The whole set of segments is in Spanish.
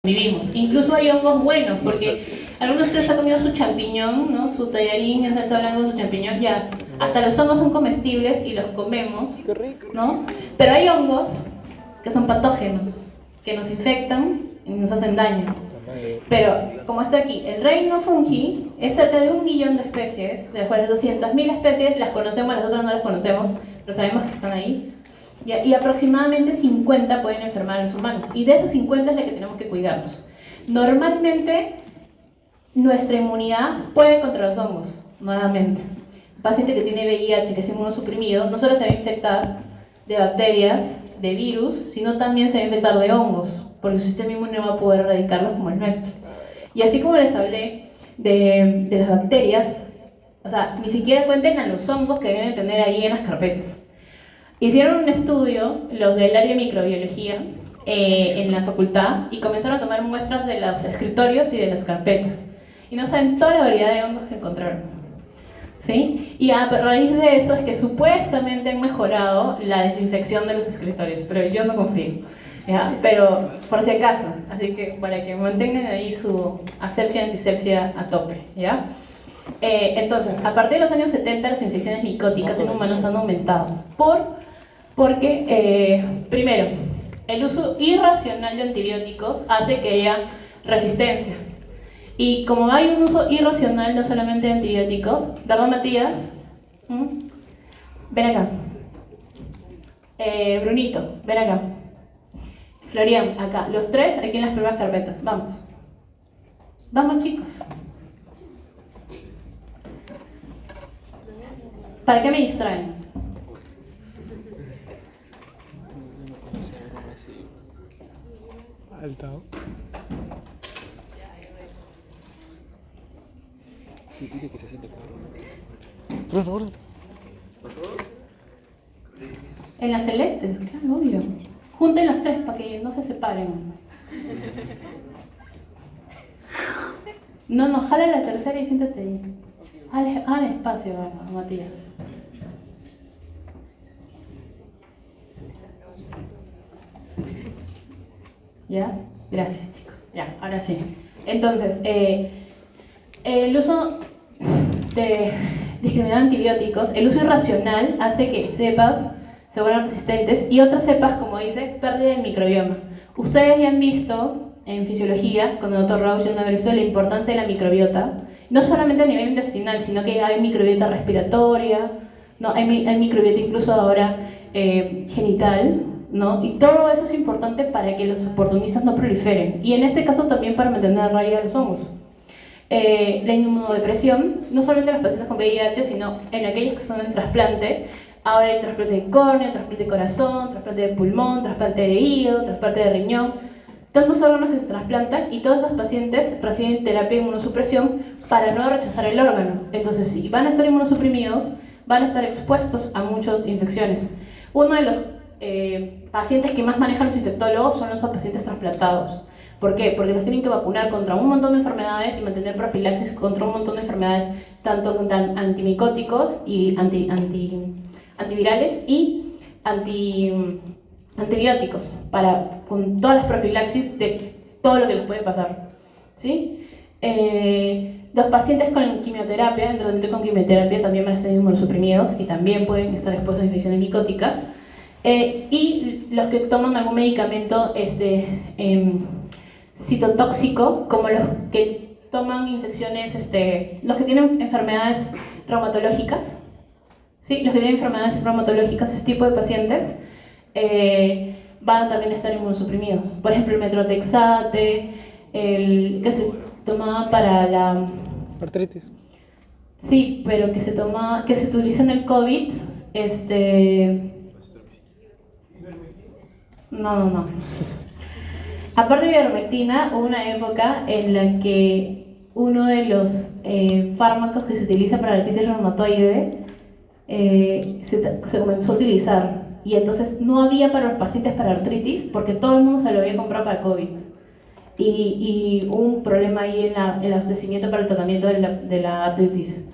vivimos. Incluso hay hongos buenos, porque algunos de ustedes han comido su champiñón, ¿no? Su tallarín en salsa blanca, su champiñón, ya. Hasta los hongos son comestibles y los comemos, ¿no? Pero hay hongos que son patógenos, que nos infectan y nos hacen daño. Pero, como está aquí, el reino fungi es cerca de 1 millón de especies, de las cuales 200.000 especies las conocemos, las otras no las conocemos, pero sabemos que están ahí. Y aproximadamente 50 pueden enfermar a los humanos. Y de esas 50 es la que tenemos que cuidarnos. Normalmente, nuestra inmunidad puede contra los hongos, nuevamente. Un paciente que tiene VIH, que es inmunosuprimido, no solo se va a infectar de bacterias, de virus, sino también se va a infectar de hongos, porque su sistema inmune no va a poder erradicarlos como el nuestro. Y así como les hablé de las bacterias, o sea, ni siquiera cuenten a los hongos que deben tener ahí en las carpetas. Hicieron un estudio, los del área de microbiología, en la facultad, y comenzaron a tomar muestras de los escritorios y de las carpetas. Y no saben toda la variedad de hongos que encontraron. ¿Sí? Y a raíz de eso es que supuestamente han mejorado la desinfección de los escritorios, pero yo no confío. ¿Ya? Pero por si acaso, así que para que mantengan ahí su asepsia, antisepsia a tope. ¿Ya? Entonces, a partir de los años 70 las infecciones micóticas en humanos han aumentado porque, primero, el uso irracional de antibióticos hace que haya resistencia. Y como hay un uso irracional no solamente de antibióticos, ¿verdad, Matías? Ven acá. Brunito, ven acá. Florian, acá. Los tres aquí en las primeras carpetas. Vamos. Vamos, chicos. ¿Para qué me distraen? Altado. Dile que se siente cabrón. Por favor. En las celestes, claro, obvio. Junten las tres para que no se separen. No, jala la tercera y siéntate ahí. Al espacio, Matías. ¿Ya? Gracias, chicos. Ya, ahora sí. Entonces, el uso de discriminar antibióticos, el uso irracional hace que cepas se vuelvan resistentes y otras cepas, como dice, pérdida del microbioma. Ustedes ya han visto en fisiología, con el doctor Rausch, han visto la importancia de la microbiota, no solamente a nivel intestinal, sino que hay microbiota respiratoria, ¿no? Hay microbiota incluso ahora genital, ¿no? Y todo eso es importante para que los oportunistas no proliferen. Y en este caso también para mantener a raya los hongos. La inmunodepresión, no solamente en los pacientes con VIH, sino en aquellos que son en trasplante. Ahora hay trasplante de córnea, trasplante de corazón, trasplante de pulmón, trasplante de hígado, trasplante de riñón. Tantos órganos que se trasplantan y todos esos pacientes reciben terapia de inmunosupresión para no rechazar el órgano. Entonces, si van a estar inmunosuprimidos, van a estar expuestos a muchas infecciones. Uno de los pacientes que más manejan los infectólogos son los pacientes trasplantados. ¿Por qué? Porque los tienen que vacunar contra un montón de enfermedades y mantener profilaxis contra un montón de enfermedades, tanto contra antimicóticos y antivirales y antibióticos, con todas las profilaxis de todo lo que les puede pasar. ¿Sí? Los pacientes con quimioterapia, en tratamiento con quimioterapia, también van a ser inmunosuprimidos y también pueden estar expuestos a infecciones micóticas. Y los que toman algún medicamento citotóxico, como los que toman infecciones, los que tienen enfermedades reumatológicas, ¿sí? Los que tienen enfermedades reumatológicas, ese tipo de pacientes, van a también estar inmunosuprimidos. Por ejemplo, el metrotexate, que se tomaba para la Artritis. Sí, pero que se utiliza en el COVID, No. Aparte de ivermectina, hubo una época en la que uno de los fármacos que se utiliza para la artritis reumatoide se comenzó a utilizar. Y entonces no había para los pacientes para artritis porque todo el mundo se lo había comprado para COVID. Y hubo un problema ahí en el abastecimiento para el tratamiento de la artritis,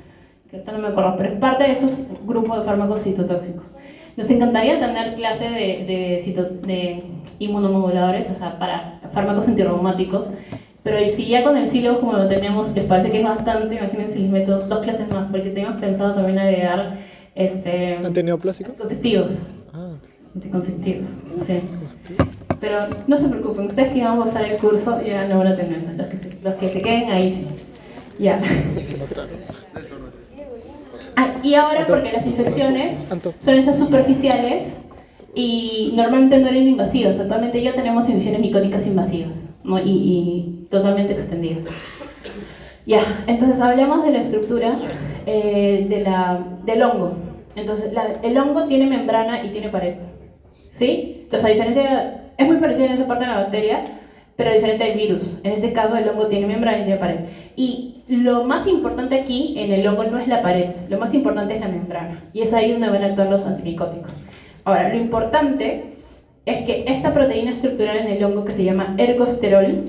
que ahorita no me acuerdo, pero es parte de esos grupos de fármacos citotóxicos. Nos encantaría tener clase de inmunomoduladores, o sea, para fármacos antirreumáticos. Pero si ya con el sílabo como lo tenemos, les parece que es bastante, imagínense, les meto 2 clases más, porque tenemos pensado también agregar ¿Antineoplásicos? anticonceptivos. Ah, Anticonceptivos, sí. conceptivo. Pero no se preocupen, ustedes que van a pasar el curso ya no van a tener eso. Los que se queden ahí sí. Ya. Y ahora porque las infecciones son esas superficiales y normalmente no eran invasivas. Actualmente ya tenemos infecciones micóticas invasivas, ¿no? y totalmente extendidas. Ya, entonces hablemos de la estructura del hongo. Entonces el hongo tiene membrana y tiene pared, ¿sí? Entonces a diferencia, es muy parecida en esa parte de la bacteria, pero diferente del virus. En este caso el hongo tiene membrana y tiene pared. Y lo más importante aquí en el hongo no es la pared, lo más importante es la membrana. Y es ahí donde van a actuar los antimicóticos. Ahora, lo importante es que esta proteína estructural en el hongo que se llama ergosterol,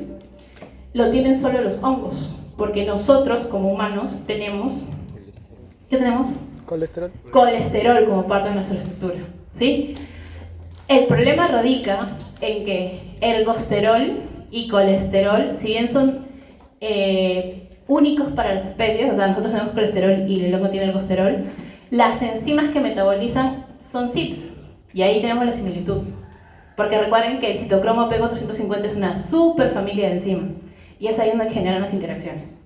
lo tienen solo los hongos. Porque nosotros como humanos tenemos, ¿qué tenemos? ¿Colesterol? Colesterol como parte de nuestra estructura, ¿sí? El problema radica en que ergosterol y colesterol, si bien son únicos para las especies, o sea, nosotros tenemos colesterol y el hongo tiene ergosterol, las enzimas que metabolizan son CYPs, y ahí tenemos la similitud. Porque recuerden que el citocromo P450 es una super familia de enzimas, y es ahí donde generan las interacciones.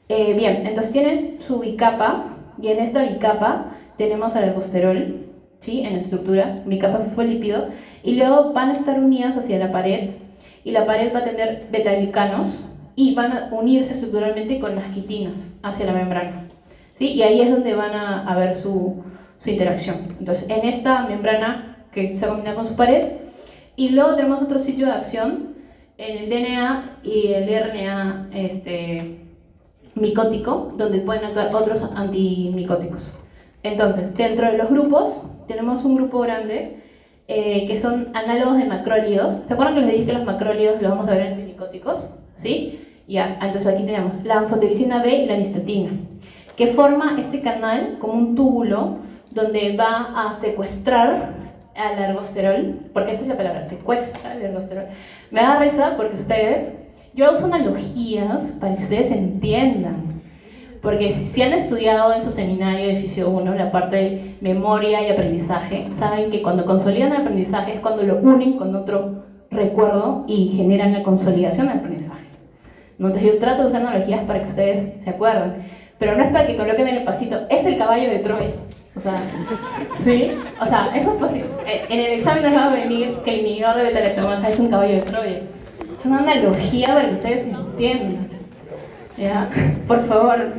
Bien, entonces tienen su bicapa, y en esta bicapa tenemos al ergosterol, ¿sí? En la estructura, bicapa fosfolípido, y luego van a estar unidas hacia la pared, y la pared va a tener betaglicanos, y van a unirse estructuralmente con las quitinas hacia la membrana, ¿sí? Y ahí es donde van a ver su interacción. Entonces, en esta membrana que está combinada con su pared, y luego tenemos otro sitio de acción, en el DNA y el RNA micótico, donde pueden actuar otros antimicóticos. Entonces, dentro de los grupos, tenemos un grupo grande que son análogos de macrólidos. ¿Se acuerdan que les dije que los macrólidos los vamos a ver en antimicóticos? ¿Sí? Ya, entonces aquí tenemos la anfotericina B y la nistatina, que forma este canal como un túbulo donde va a secuestrar al ergosterol, porque esa es la palabra, secuestra al ergosterol. Me da risa porque yo uso analogías para que ustedes entiendan, porque si han estudiado en su seminario de Fisio 1 la parte de memoria y aprendizaje, saben que cuando consolidan el aprendizaje es cuando lo unen con otro recuerdo y generan la consolidación del aprendizaje. Entonces yo trato de usar analogías para que ustedes se acuerden, pero no es para que coloquen en el pasito, es el caballo de Troya. O sea, ¿sí? O sea, eso es posible. En el examen nos va a venir que el inhibidor de beta-lactamasa es un caballo de Troya. Es una analogía para que ustedes entiendan. ¿Ya? Por favor.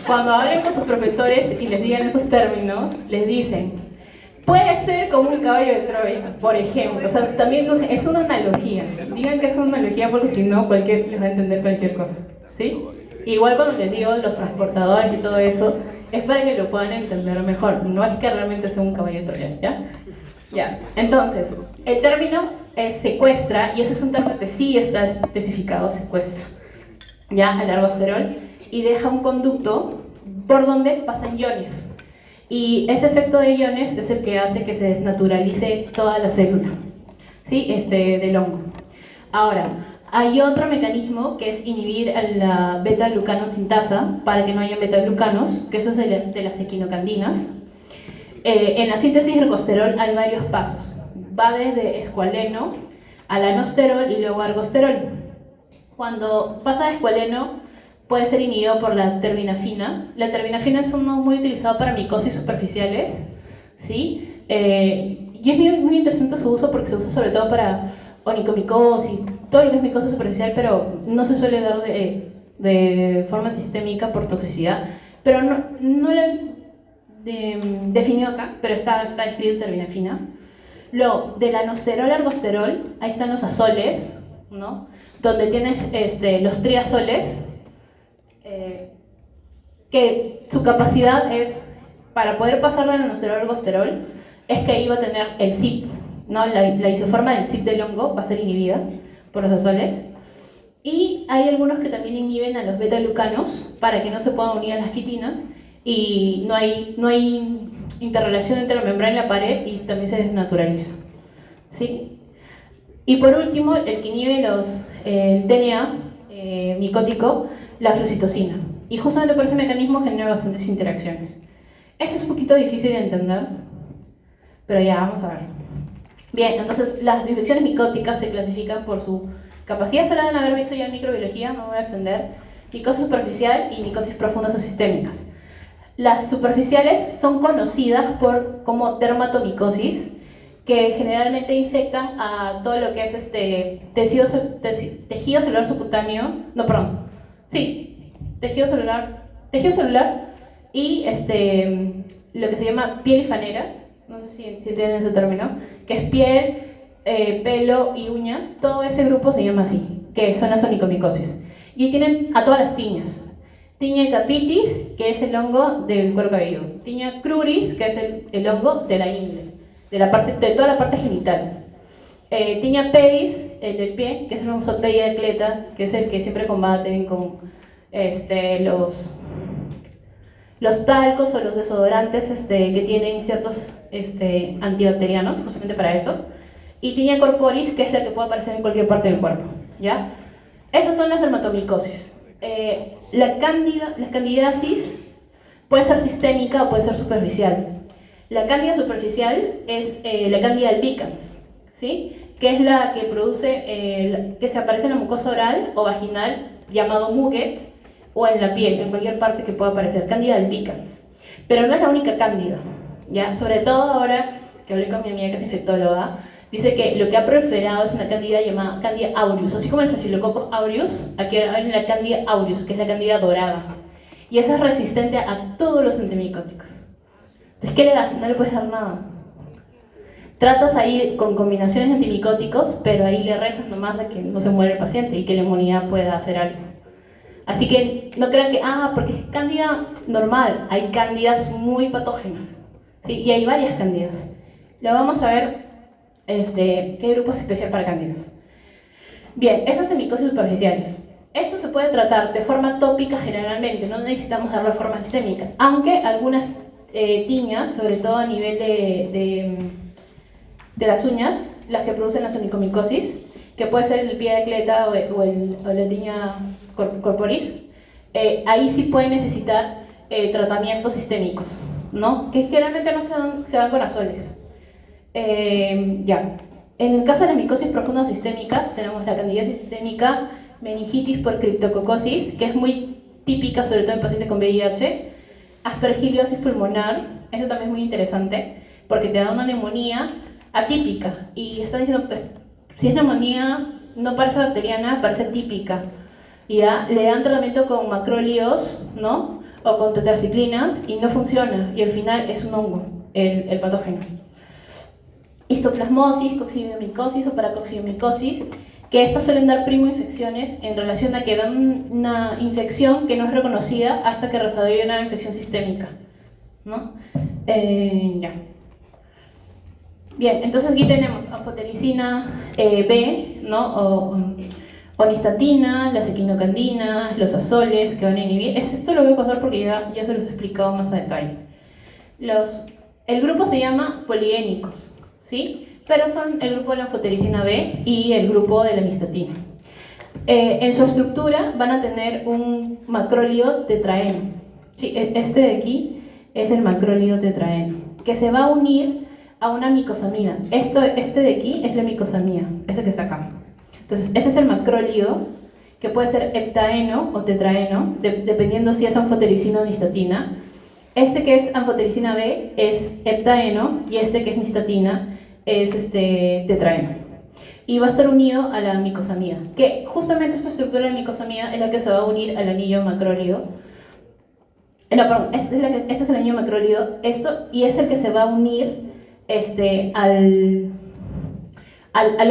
Cuando hablen con sus profesores y les digan esos términos, les dicen, puede ser como un caballo de Troya, por ejemplo. O sea, también es una analogía. Digan que es una analogía porque si no, les va a entender cualquier cosa. ¿Sí? Igual cuando les digo los transportadores y todo eso, es para que lo puedan entender mejor. No es que realmente sea un caballo de Troya, ¿ya? Ya. Entonces, el término es secuestra, y ese es un término que sí está especificado, secuestra, ¿ya? Al ergosterol, y deja un conducto por donde pasan iones. Y ese efecto de iones es el que hace que se desnaturalice toda la célula, ¿sí? Del hongo. Ahora, hay otro mecanismo que es inhibir a la beta-glucanosintasa para que no haya beta-glucanos, que eso es de las equinocandinas. En la síntesis del ergosterol hay varios pasos. Va desde escualeno a lanosterol y luego a ergosterol. Cuando pasa de escualeno, puede ser inhibido por la terbinafina. La terbinafina es uno muy utilizado para micosis superficiales, ¿sí? Y es muy interesante su uso porque se usa sobre todo para onicomicosis, todo lo que es micosis superficial, pero no se suele dar de forma sistémica por toxicidad. Pero no lo he definido acá, pero está escrito terbinafina. Luego, de lanosterol a ergosterol, ahí están los azoles, ¿no? Donde tienes los triazoles, que su capacidad es, para poder pasar de lanosterol a ergosterol, es que ahí va a tener el CYP, ¿no? La isoforma del CYP del hongo va a ser inhibida por los azoles. Y hay algunos que también inhiben a los beta-glucanos para que no se puedan unir a las quitinas y no hay interrelación entre la membrana y la pared y también se desnaturaliza. ¿sí? Y por último, el que inhibe el TNA micótico, la flucitocina. Y justamente por ese mecanismo genera bastantes interacciones. Esto es un poquito difícil de entender, pero ya, vamos a ver. Bien, entonces las infecciones micóticas se clasifican por su capacidad, solo de haber visto ya en microbiología, no me voy a extender, micosis superficial y micosis profundas o sistémicas. Las superficiales son conocidas como dermatomicosis, que generalmente infectan a todo lo que es tejido celular subcutáneo, no, perdón, sí, tejido celular y lo que se llama piel y faneras, no sé si tienen ese término, que es piel, pelo y uñas, todo ese grupo se llama así, que son las onicomicosis. Y tienen a todas las tiñas. Tiña capitis, que es el hongo del cuero cabelludo. Tiña cruris, que es el hongo de la ingle, de toda la parte genital. Tiña pedis, el del pie, que es el Onomatopeia de Cleta, que es el que siempre combaten con los talcos o los desodorantes que tienen ciertos antibacterianos, justamente para eso. Y tiña corporis, que es la que puede aparecer en cualquier parte del cuerpo, ¿ya? Esas son las dermatomicosis. La candidiasis puede ser sistémica o puede ser superficial. La cándida superficial es la cándida albicans, ¿sí? Que es la que produce, que se aparece en la mucosa oral o vaginal, llamado muget, o en la piel, en cualquier parte que pueda aparecer, cándida albicans. Pero no es la única cándida, ¿ya? Sobre todo ahora que hablé con mi amiga que es infectóloga, dice que lo que ha proliferado es una cándida llamada cándida aureus, así como el Staphylococcus aureus, aquí hay una cándida aureus, que es la cándida dorada, y esa es resistente a todos los antimicóticos. Entonces, ¿qué le das? No le puedes dar nada. Tratas ahí con combinaciones de antimicóticos, pero ahí le rezas nomás de que no se muere el paciente y que la inmunidad pueda hacer algo. Así que no crean que, porque es cándida normal, hay cándidas muy patógenas, ¿sí? Y hay varias cándidas. Lo vamos a ver, qué grupo es especial para cándidas. Bien, esas son micosis superficiales. Eso se puede tratar de forma tópica generalmente, no necesitamos darle forma sistémica, aunque algunas tiñas, sobre todo a nivel de las uñas, las que producen la onicomicosis, que puede ser el pie de cleta o la tiña corporis, ahí sí pueden necesitar tratamientos sistémicos, ¿no? Que generalmente no se dan con azoles. Ya. En el caso de las micosis profundas sistémicas, tenemos la candidiasis sistémica, meningitis por criptococosis, que es muy típica, sobre todo en pacientes con VIH, aspergiliosis pulmonar, eso también es muy interesante, porque te da una neumonía atípica, y están diciendo, pues, si es neumonía, no parece bacteriana, parece típica, y ya le dan tratamiento con macrólidos, ¿no? O con tetraciclinas, y no funciona, y al final es un hongo, el patógeno. Histoplasmosis, coccidiomicosis o paracoccidiomicosis, que estas suelen dar primoinfecciones en relación a que dan una infección que no es reconocida hasta que desarrolla una infección sistémica, ¿no? Ya. Bien, entonces aquí tenemos anfotericina B, ¿no? O nistatina, la sequinocandina, los azoles que van a inhibir. Esto lo voy a pasar porque ya se los he explicado más a detalle. El grupo se llama poliénicos, ¿sí? Pero son el grupo de la anfotericina B y el grupo de la nistatina. En su estructura van a tener un macrólido tetraeno. Sí, este de aquí es el macrólido tetraeno, que se va a unir a una micosamina. Este de aquí es la micosamina, ese que está acá. Entonces, ese es el macrólido, que puede ser heptaeno o tetraeno, dependiendo si es anfotericina o nistatina. Este que es anfotericina B es heptaeno y este que es nistatina es tetraeno. Y va a estar unido a la micosamida, que justamente esta estructura de micosamida es la que se va a unir al anillo macrólido. No, perdón, este es el anillo macrólido, y es el que se va a unir al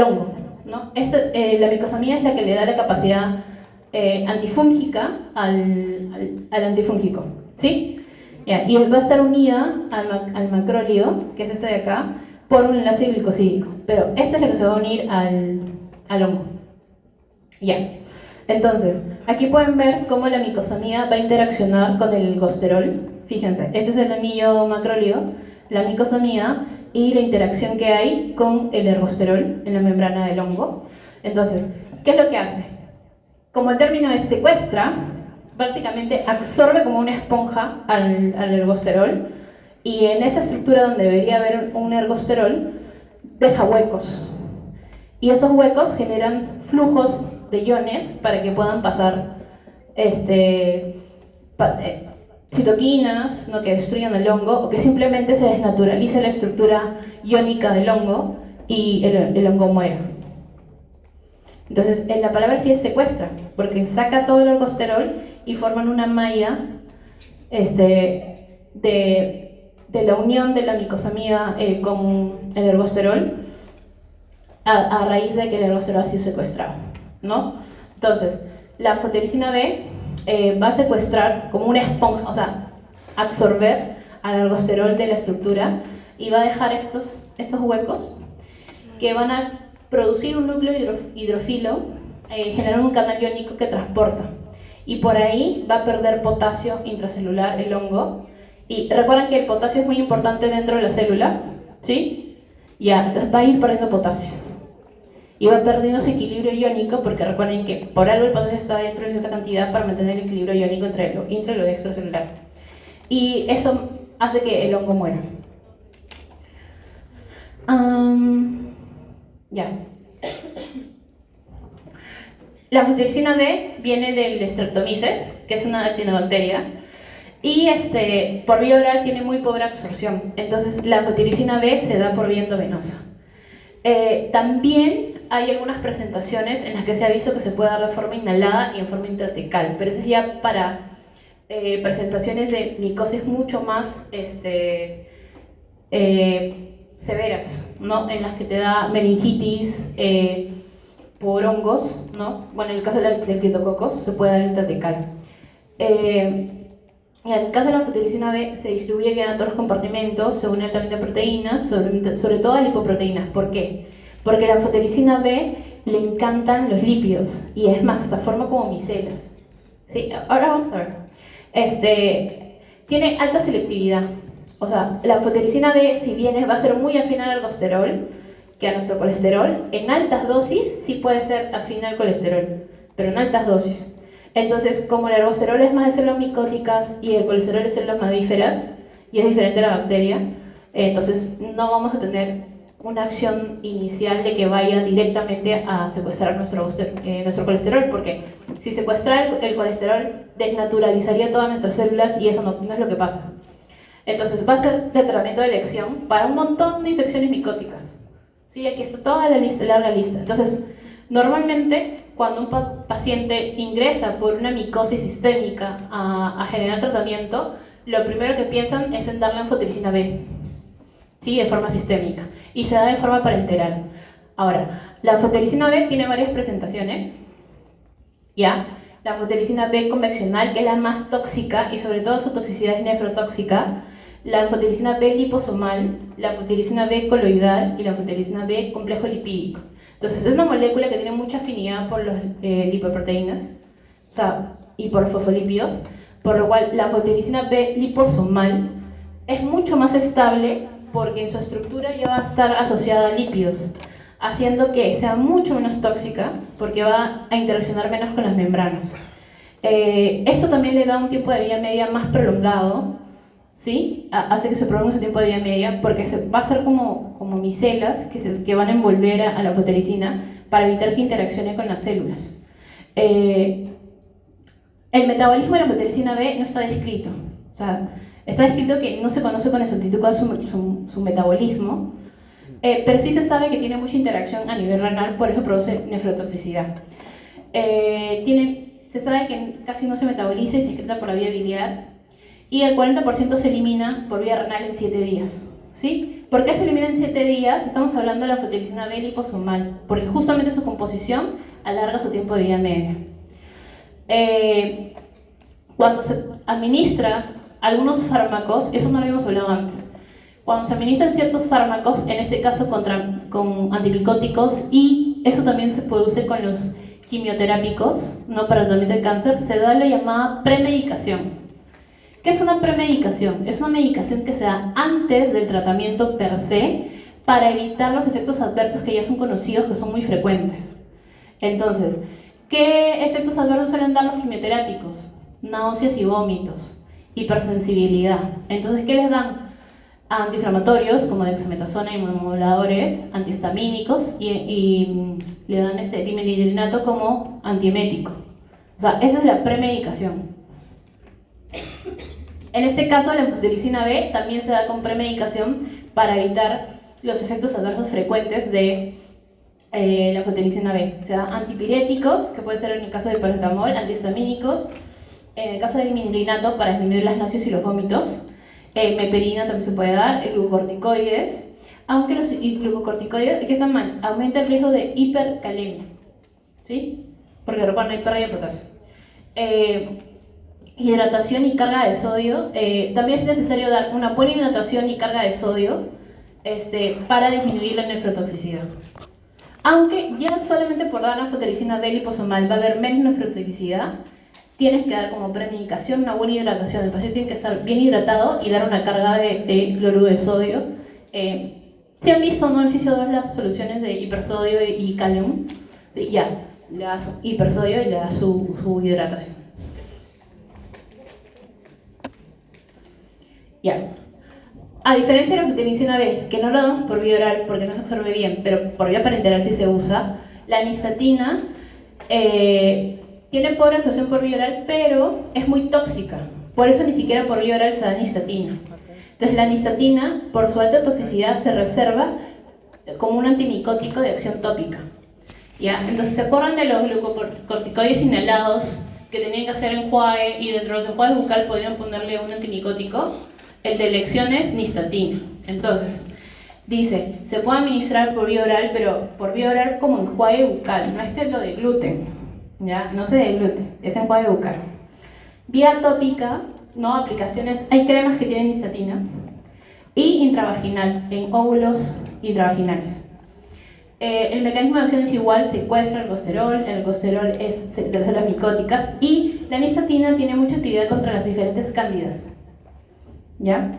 hongo, ¿no? La micosamida es la que le da la capacidad antifúngica al antifúngico, ¿sí? Y va a estar unida al macrólido, que es este de acá, por un enlace glicosídico, pero esta es la que se va a unir al hongo. Ya. Entonces, aquí pueden ver cómo la micosamida va a interaccionar con el gosterol. Fíjense, este es el anillo macrólido, la micosamida, y la interacción que hay con el ergosterol en la membrana del hongo. Entonces, ¿qué es lo que hace? Como el término es secuestra, prácticamente absorbe como una esponja al ergosterol, y en esa estructura donde debería haber un ergosterol, deja huecos. Y esos huecos generan flujos de iones para que puedan pasar citoquinas, ¿no?, que destruyan el hongo, o que simplemente se desnaturalice la estructura iónica del hongo y el hongo muera. Entonces, la palabra sí es secuestra, porque saca todo el ergosterol y forman una malla de la unión de la micosamida con el ergosterol a raíz de que el ergosterol ha sido secuestrado, ¿no? Entonces, la anfotericina B va a secuestrar como una esponja, o sea, absorber al ergosterol de la estructura y va a dejar estos huecos que van a producir un núcleo hidrofilo, generar un canal iónico que transporta, y por ahí va a perder potasio intracelular el hongo. Y recuerden que el potasio es muy importante dentro de la célula, ¿sí? Ya, entonces va a ir perdiendo potasio y va perdiendo su equilibrio iónico, porque recuerden que por algo el potasio está dentro de cierta cantidad para mantener el equilibrio iónico entre lo intra y lo extracelular, y eso hace que el hongo muera. Ya. La anfotericina B viene del Streptomyces, que es una actinobacteria, y por vía oral tiene muy pobre absorción. Entonces la anfotericina B se da por vía endovenosa. También hay algunas presentaciones en las que se ha visto que se puede dar de forma inhalada y en forma intratecal, pero eso es ya para presentaciones de micosis mucho más severas, ¿no? En las que te da meningitis por hongos, ¿no? Bueno, en el caso del criptococos se puede dar intratecal. En el caso de la anfotericina B se distribuye bien a todos los compartimentos, según el tamaño de proteínas, sobre todo a lipoproteínas. ¿Por qué? Porque la anfotericina B le encantan los lípidos, y es más, hasta forma como micelas. ¿Sí? Ahora vamos a ver. Tiene alta selectividad. O sea, la anfotericina B, si bien va a ser muy afín al ergosterol, que a nuestro colesterol, en altas dosis sí puede ser afín al colesterol, pero en altas dosis. Entonces, como el ergosterol es más de células micóticas y el colesterol es de células mamíferas, y es diferente a la bacteria, entonces no vamos a tener una acción inicial de que vaya directamente a secuestrar nuestro colesterol, porque si secuestra el colesterol, desnaturalizaría todas nuestras células, y eso no es lo que pasa. Entonces va a ser de tratamiento de elección para un montón de infecciones micóticas. Sí, aquí está toda la lista, larga lista. Entonces, normalmente cuando un paciente ingresa por una micosis sistémica a generar tratamiento, lo primero que piensan es en darle anfotericina B, ¿sí?, de forma sistémica, y se da de forma parenteral. Ahora, la anfotericina B tiene varias presentaciones, ¿ya? La anfotericina B convencional, que es la más tóxica, y sobre todo su toxicidad es nefrotóxica; la anfotericina B liposomal, la anfotericina B coloidal y la anfotericina B complejo lipídico. Entonces es una molécula que tiene mucha afinidad por las lipoproteínas, o sea, y por fosfolípidos, por lo cual la anfotericina B liposomal es mucho más estable, porque en su estructura ya va a estar asociada a lípidos, haciendo que sea mucho menos tóxica, porque va a interaccionar menos con las membranas. Eso también le da un tiempo de vida media más prolongado, ¿sí? Hace que se prolongue su tiempo de vida media, porque va a ser como micelas que van a envolver a la anfotericina para evitar que interaccione con las células. El metabolismo de la anfotericina B no está descrito, o sea, está descrito que no se conoce con exactitud cuál es su metabolismo, pero sí se sabe que tiene mucha interacción a nivel renal, por eso produce nefrotoxicidad. Se sabe que casi no se metaboliza y se excreta por la vía biliar, y el 40% se elimina por vía renal en 7 días. ¿Sí? ¿Por qué se elimina en 7 días? Estamos hablando de la anfotericina B liposomal, porque justamente su composición alarga su tiempo de vida media. Cuando se administra algunos fármacos, eso no lo habíamos hablado antes, cuando se administran ciertos fármacos, en este caso con antipicóticos, y eso también se produce con los quimioterápicos, ¿no?, para el tratamiento de cáncer, se da la llamada premedicación. ¿Qué es una premedicación? Es una medicación que se da antes del tratamiento per se para evitar los efectos adversos que ya son conocidos, que son muy frecuentes. Entonces, ¿qué efectos adversos suelen dar los quimioterápicos? Náuseas y vómitos, hipersensibilidad. Entonces, ¿qué les dan? Antiinflamatorios como dexametasona y inmunomoduladores, antihistamínicos y le dan dimetilidrinato como antiemético. O sea, esa es la premedicación. En este caso, la anfotericina B también se da con premedicación para evitar los efectos adversos frecuentes de la anfotericina B. Se da antipiréticos, que puede ser en el caso del paracetamol, antihistamínicos, en el caso del dimetilidrinato para disminuir las náuseas y los vómitos. Meperina también se puede dar, glucocorticoides, aunque los glucocorticoides que están mal, aumenta el riesgo de hipercalemia, ¿sí? Porque recuerden, hay pérdida de potasio. Hidratación y carga de sodio, también es necesario dar una buena hidratación y carga de sodio para disminuir la nefrotoxicidad. Aunque ya solamente por dar anfotericina B liposomal va a haber menos nefrotoxicidad, tienes que dar como premedicación una buena hidratación. El paciente tiene que estar bien hidratado y dar una carga de cloruro de sodio. ¿Se han visto, no, en Fisio 2 las soluciones de hipersodio y calium? Ya, le da su hipersodio y le da su hidratación. Ya. A diferencia de la anfotericina B, que no lo damos por vía oral porque no se absorbe bien, pero por vía parenteral sí se usa, la nistatina tiene pobre absorción por vía oral, pero es muy tóxica. Por eso ni siquiera por vía oral se da nistatina. Entonces la nistatina, por su alta toxicidad, se reserva como un antimicótico de acción tópica. ¿Ya? Entonces, ¿se acuerdan de los glucocorticoides inhalados que tenían que hacer enjuague y dentro de los enjuagues bucal podrían ponerle un antimicótico? El de elección es nistatina. Entonces, dice, se puede administrar por vía oral, pero por vía oral como enjuague bucal, no es que es lo de gluten, ¿ya? No se de gluten, es enjuague bucal. Vía tópica, no aplicaciones, hay cremas que tienen nistatina, y intravaginal, en óvulos intravaginales. El mecanismo de acción es igual, secuestra el aldosterol es de las células micóticas, y la nistatina tiene mucha actividad contra las diferentes cándidas. ¿Ya?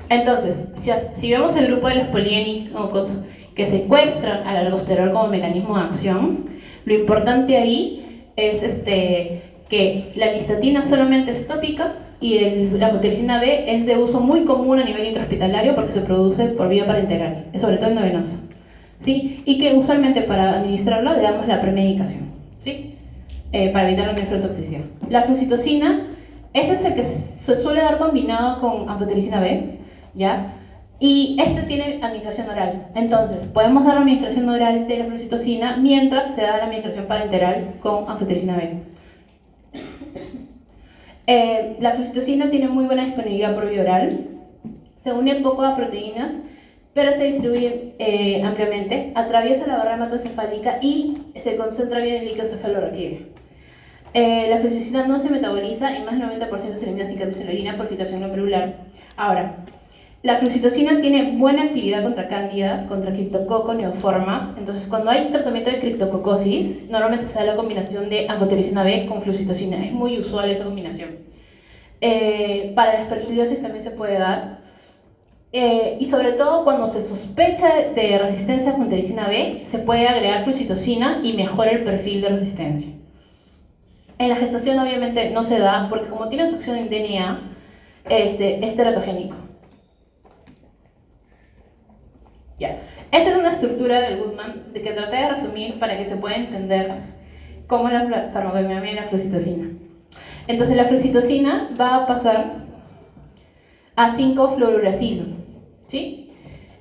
Entonces, si vemos el grupo de los poliénicos que secuestran al aldosterol como mecanismo de acción, lo importante ahí es que la nistatina solamente es tópica y la anfotericina B es de uso muy común a nivel intrahospitalario porque se produce por vía parenteral, sobre todo endovenosa, ¿sí? Y que usualmente para administrarla le damos la premedicación, ¿sí? Para evitar la nefrotoxicidad. La flucitocina, ese es el que se suele dar combinado con anfotericina B, ¿ya? Y tiene administración oral. Entonces, podemos dar la administración oral de la flucitocina mientras se da la administración parenteral con anfotericina B. La flucitocina tiene muy buena disponibilidad por vía oral, se une poco a proteínas, pero se distribuye ampliamente, atraviesa la barrera hematoencefálica y se concentra bien en el líquido cefalorraquídeo. La flucitocina no se metaboliza y más del 90% se elimina sin cambios en la orina por filtración glomerular. Ahora, la flucitocina tiene buena actividad contra cándidas, contra criptococo, neoformas. Entonces, cuando hay tratamiento de criptococosis, normalmente se da la combinación de anfotericina B con flucitocina. Es muy usual esa combinación. Para la aspergillosis también se puede dar. Y sobre todo cuando se sospecha de resistencia a anfotericina B, se puede agregar flucitocina y mejora el perfil de resistencia. En la gestación obviamente no se da porque como tiene succión en DNA, es teratogénico. Ya. Esa es una estructura del Goodman que traté de resumir para que se pueda entender cómo es la farmacodinámica de la flucitocina. Entonces la flucitocina va a pasar a 5-fluoruracilo, ¿sí?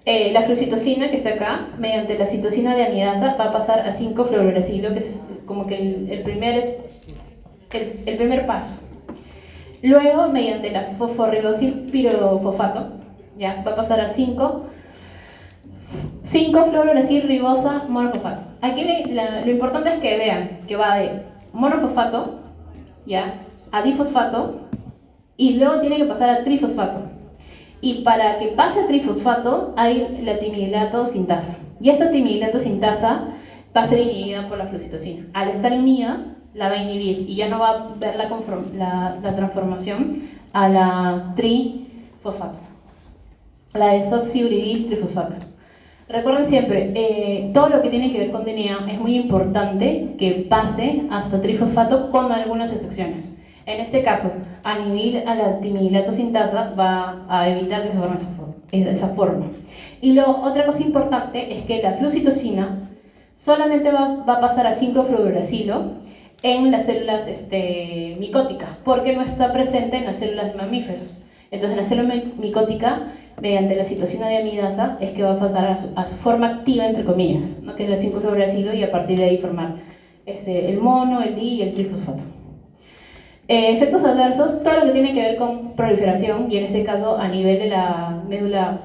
La flucitocina que está acá, mediante la citosina de anidasa, va a pasar a 5-fluoruracilo, que es como que el primer paso. Luego, mediante la fosforribosil pirofosfato, ya va a pasar a 5-fluoruracil ribosa monofosfato. Aquí lo importante es que vean que va de monofosfato, ya, a difosfato, y luego tiene que pasar a trifosfato. Y para que pase a trifosfato hay la timilato sintasa. Y esta timilato sintasa va a ser inhibida por la flucitocina. Al estar unida, la va a inhibir y ya no va a ver la transformación a la trifosfato, la desoxiuridil trifosfato. Recuerden siempre, todo lo que tiene que ver con DNA es muy importante que pase hasta trifosfato con algunas excepciones. En este caso, inhibir a la timidilato sintasa va a evitar que se forme de esa forma. Y otra cosa importante es que la flucitosina solamente va a pasar a 5-fluoracilo en las células micóticas, porque no está presente en las células de mamíferos. Entonces, en la célula micótica, mediante la citosina de amidasa, es que va a pasar a su forma activa, entre comillas, ¿no? Que es el 5-fluoracilo, y a partir de ahí formar el mono, el di y el trifosfato. Efectos adversos, todo lo que tiene que ver con proliferación, y en este caso a nivel de la médula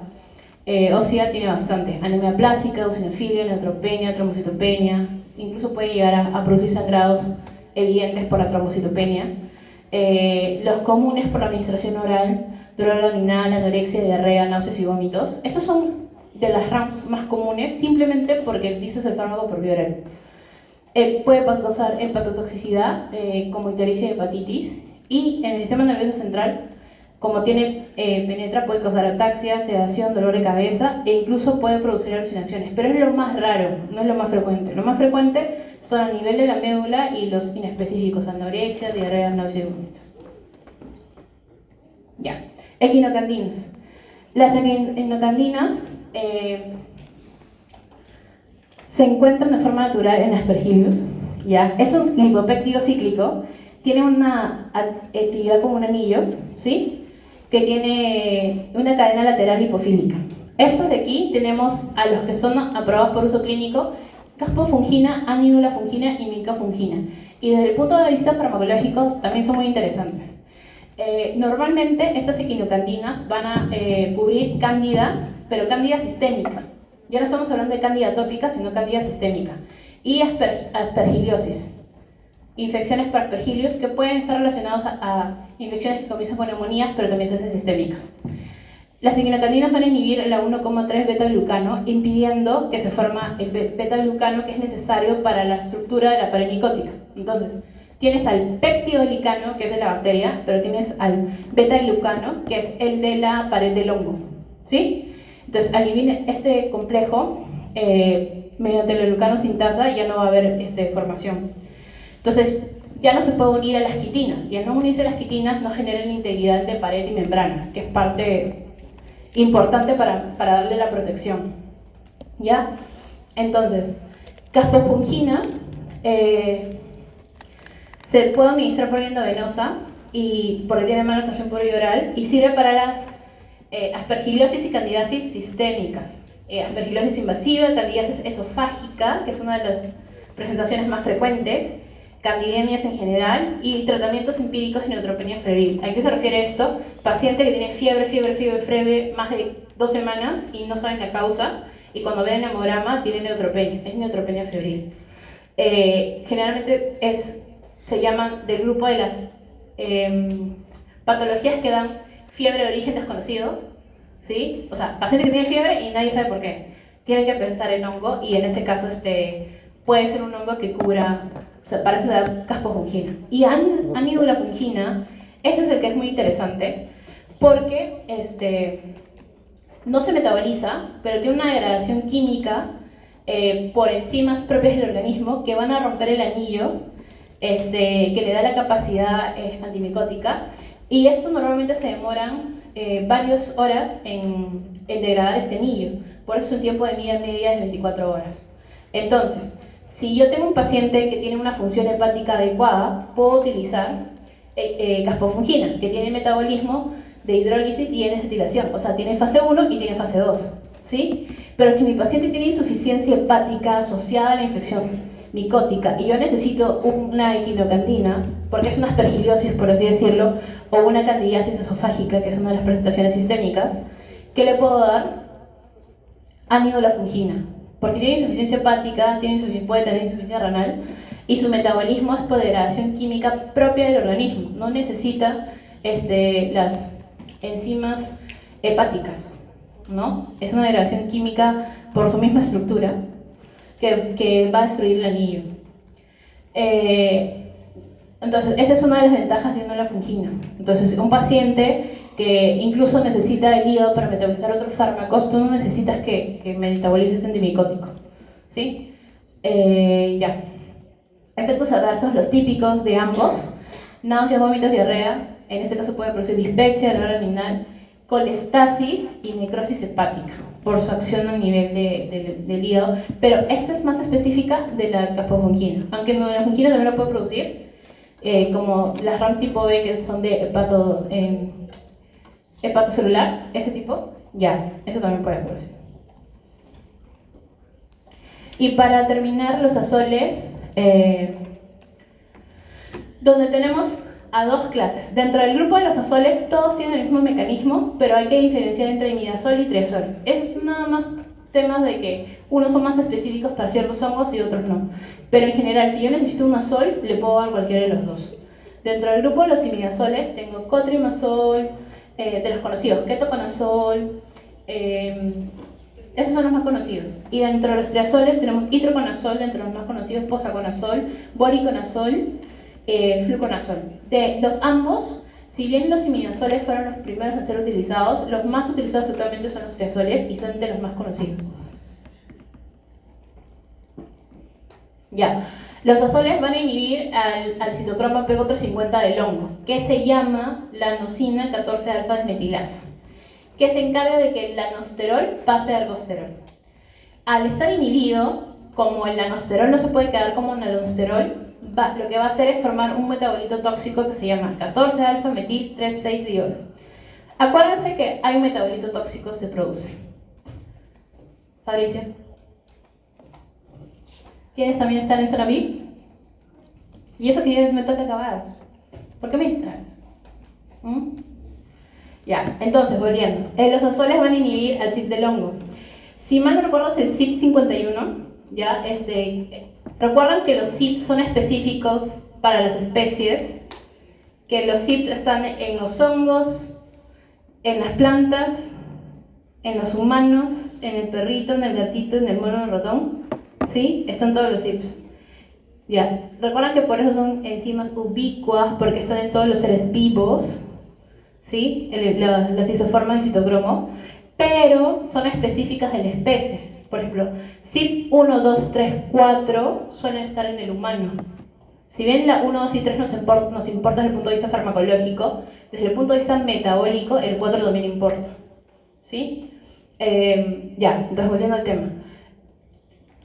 ósea tiene bastante. Anemia plástica, eosinofilia, neutropenia, trombocitopenia, incluso puede llegar a producir sangrados evidentes por la trombocitopenia. Los comunes por la administración oral, dolor abdominal, anorexia, diarrea, náuseas y vómitos. Estos son de las RAMs más comunes, simplemente porque dices el fármaco por vía oral. Puede causar hepatotoxicidad, como ictericia y hepatitis, y en el sistema nervioso central, como penetra, puede causar ataxia, sedación, dolor de cabeza, e incluso puede producir alucinaciones, pero es lo más raro, no es lo más frecuente. Lo más frecuente son a nivel de la médula y los inespecíficos, anorexia, diarrea, náuseas y vómitos. Ya, equinocandinas. Las equinocandinas se encuentran de forma natural en Aspergillus, ¿ya? Es un lipopéptido cíclico, tiene una actividad como un anillo, ¿sí? Que tiene una cadena lateral lipofílica. Estos de aquí tenemos a los que son aprobados por uso clínico: caspofungina, anidulafungina y micafungina. Y desde el punto de vista farmacológico también son muy interesantes. Normalmente estas equinocandinas van a cubrir cándida, pero cándida sistémica. Ya no estamos hablando de cándida tópica, sino cándida sistémica. Y aspergiliosis. Infecciones por aspergilios que pueden estar relacionadas a infecciones que comienzan con neumonías, pero también se hacen sistémicas. Las equinocandinas van a inhibir la 1,3 beta-glucano, impidiendo que se forma el beta-glucano que es necesario para la estructura de la pared micótica. Entonces, tienes al peptidoglicano, que es de la bacteria, pero tienes al beta-glucano, que es el de la pared del hongo, ¿sí? Entonces, al inhibir este complejo, mediante la glucano sintasa, ya no va a haber formación. Entonces, ya no se puede unir a las quitinas, y al no unirse a las quitinas no generan integridad de pared y membrana, que es parte importante para darle la protección, ¿ya? Entonces, caspofungina se puede administrar por vía endovenosa y porque tiene mala absorción por vía oral, y sirve para las aspergiliosis y candidiasis sistémicas, aspergiliosis invasiva, candidiasis esofágica, que es una de las presentaciones más frecuentes, candidemias en general, y tratamientos empíricos de neutropenia febril. ¿A qué se refiere esto? Paciente que tiene fiebre más de 2 semanas y no saben la causa, y cuando ven el hemograma tiene neutropenia, es neutropenia febril. Generalmente se llaman del grupo de las patologías que dan fiebre de origen desconocido, ¿sí? O sea, paciente que tiene fiebre y nadie sabe por qué. Tienen que pensar en hongo, y en ese caso puede ser un hongo que cubra, o sea, para eso se da caspofungina. Y anidulafungina, ese es el que es muy interesante, porque no se metaboliza, pero tiene una degradación química por enzimas propias del organismo que van a romper el anillo, que le da la capacidad antimicótica, y esto normalmente se demoran varias horas en degradar este anillo, por eso es un tiempo de media de 24 horas. Entonces, si yo tengo un paciente que tiene una función hepática adecuada, puedo utilizar caspofungina, que tiene metabolismo de hidrólisis y N-acetilación, o sea, tiene fase 1 y tiene fase 2, ¿sí? Pero si mi paciente tiene insuficiencia hepática asociada a la infección micótica y yo necesito una equinocandina, porque es una aspergiliosis, por así decirlo, o una candidiasis esofágica, que es una de las presentaciones sistémicas, ¿qué le puedo dar? Anidulafungina, porque tiene insuficiencia hepática, puede tener insuficiencia renal, y su metabolismo es por degradación química propia del organismo, no necesita las enzimas hepáticas, ¿no? Es una degradación química por su misma estructura que va a destruir el anillo. Entonces, esa es una de las ventajas de una fungina. Entonces, un paciente que incluso necesita el hígado para metabolizar otros fármacos, tú no necesitas que metabolice este antimicótico, ¿sí? Ya. Efectos adversos, los típicos de ambos: náuseas, vómitos, diarrea. En este caso puede producir dispepsia, dolor abdominal, colestasis y necrosis hepática por su acción a nivel del hígado, pero esta es más específica de la capofungina, aunque no, la fungina también lo puede producir, como las RAM tipo B, que son de hepatocelular, ese tipo, ya, eso también puede producir. Y para terminar, los azoles, donde tenemos a dos clases. Dentro del grupo de los azoles, todos tienen el mismo mecanismo, pero hay que diferenciar entre imidazol y triazol. Es nada más temas de que unos son más específicos para ciertos hongos y otros no. Pero en general, si yo necesito un azol, le puedo dar cualquiera de los dos. Dentro del grupo de los imidazoles, tengo cotrimazol, de los conocidos, ketoconazol, esos son los más conocidos. Y dentro de los triazoles tenemos itraconazol, dentro de los más conocidos, posaconazol, boriconazol, fluconazol. De los ambos, si bien los imidazoles fueron los primeros en ser utilizados, los más utilizados actualmente son los triazoles y son de los más conocidos. Ya, los azoles van a inhibir al citocromo P450 del hongo, que se llama la anosina 14-alfa-desmetilasa, que se encarga de que el lanosterol pase a ergosterol. Al estar inhibido, como el lanosterol no se puede quedar como nalosterol, lo que va a hacer es formar un metabolito tóxico que se llama 14-alfa-metil-3,6-diol. Acuérdense que hay un metabolito tóxico que se produce. Fabricio. ¿Quiénes también están en zona VIP? Y eso que ya me toca acabar. ¿Por qué me distraes? Ya, entonces, volviendo. Los azoles van a inhibir al CYP del hongo. Si mal no recuerdo, es el CYP51. ¿Ya? Recuerdan que los CYP son específicos para las especies, que los CYP están en los hongos, en las plantas, en los humanos, en el perrito, en el gatito, en el mono, en el ratón. ¿Sí? Están todos los CYPs. Ya. Recuerdan que por eso son enzimas ubicuas, porque están en todos los seres vivos. ¿Sí? Las isoformas de citocromo, pero son específicas de la especie. Por ejemplo, CYP1, 2, 3, 4 suelen estar en el humano. Si bien la 1, 2 y 3 nos importa desde el punto de vista farmacológico, desde el punto de vista metabólico, el 4 también importa. ¿Sí? Ya, entonces volviendo al tema.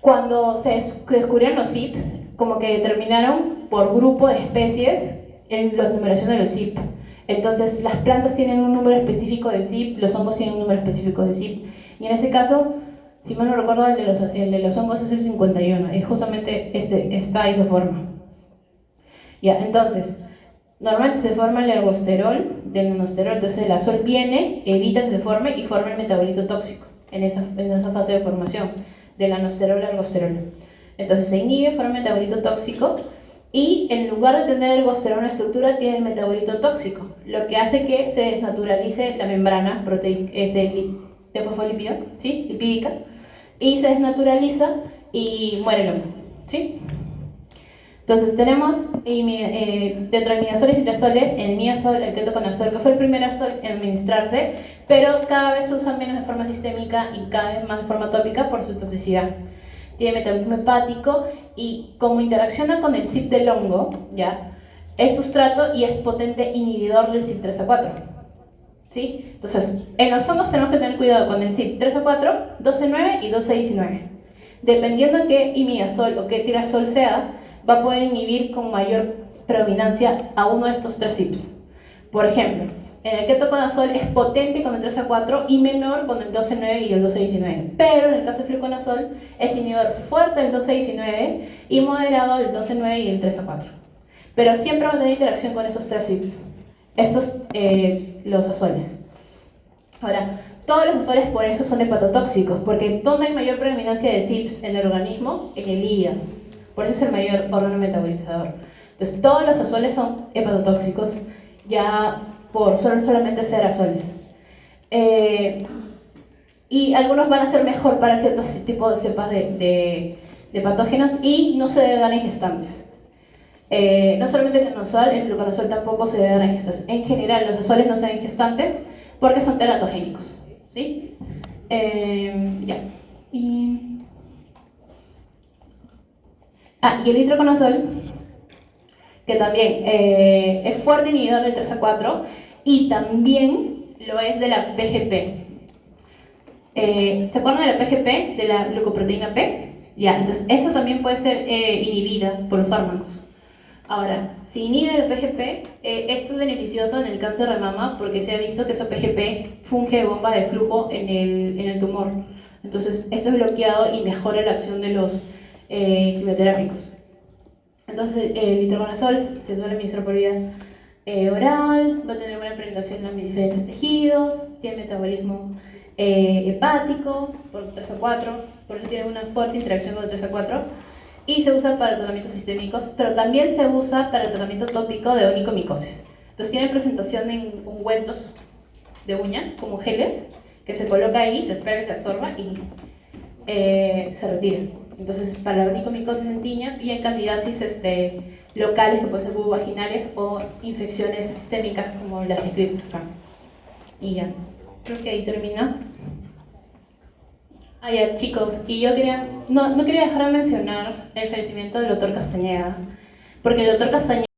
Cuando se descubrieron los CYPs, como que determinaron por grupo de especies en la numeración de los CYP. Entonces, las plantas tienen un número específico de CYP, los hongos tienen un número específico de CYP. Y en ese caso, si mal no recuerdo, el de los hongos es el 51, es justamente esta isoforma. Ya, entonces, normalmente se forma el ergosterol del nanosterol, entonces el azol viene, evita que se forme y forma el metabolito tóxico en esa fase de formación del nanosterol al ergosterol. Entonces se inhibe, forma el metabolito tóxico y en lugar de tener el ergosterol en la estructura, tiene el metabolito tóxico, lo que hace que se desnaturalice la membrana de fosfolípido, ¿sí? Lipídica, y se desnaturaliza y muere el hongo, ¿sí? Entonces tenemos dentro de imidazoles y triazoles, el miazol, el ketoconazol, que fue el primer azol en administrarse, pero cada vez se usa menos de forma sistémica y cada vez más de forma tópica por su toxicidad. Tiene metabolismo hepático y como interacciona con el CYP del hongo, ¿ya? Es sustrato y es potente inhibidor del CYP 3A4. ¿Sí? Entonces, en los hongos tenemos que tener cuidado con el CYP 3A4, 12,9 y 12,19. Dependiendo de qué imidazol o qué tirazol sea, va a poder inhibir con mayor predominancia a uno de estos tres CYPs. Por ejemplo, en el ketoconazol es potente con el 3A4 y menor con el 12,9 y el 12,19. Pero en el caso de fluconazol es inhibidor fuerte del 12,19 y moderado del 12,9 y el 3A4. Pero siempre va a tener interacción con esos tres CYPs. Estos, los azoles. Ahora, todos los azoles por eso son hepatotóxicos, porque ¿dónde hay mayor predominancia de CYPs en el organismo? En el hígado. Por eso es el mayor órgano metabolizador. Entonces, todos los azoles son hepatotóxicos, ya por solamente ser azoles. Y algunos van a ser mejor para ciertos tipos de cepas de patógenos y no se dan en gestantes. No solamente el aerosol, el fluconazol tampoco se debe dar en gestación. En general, los azoles no se dan en gestantes porque son teratogénicos, ¿sí? Ya. Y el itraconazol, que también es fuerte inhibidor del 3A4 y también lo es de la PGP. ¿Se acuerdan de la PGP, de la glucoproteína P? Ya, entonces eso también puede ser inhibida por los fármacos. Ahora, si inhibe el PGP, esto es beneficioso en el cáncer de mama porque se ha visto que esa PGP funge de bomba de flujo en el tumor. Entonces, eso es bloqueado y mejora la acción de los quimioterápicos. Entonces, el itraconazol se suele administrar por vía oral, va a tener buena penetración en diferentes tejidos, tiene metabolismo hepático por 3A4, por eso tiene una fuerte interacción con el 3A4, y se usa para tratamientos sistémicos, pero también se usa para el tratamiento tópico de onicomicosis. Entonces tiene presentación en ungüentos de uñas, como geles, que se coloca ahí, se espera que se absorba y se retira. Entonces, para la onicomicosis en tiña y en candidiasis locales, que pueden ser vaginales o infecciones sistémicas como las descritas acá. Y ya, creo que ahí termina. Ya, chicos, y yo no quería dejar de mencionar el fallecimiento del doctor Castañeda, porque el doctor Castañeda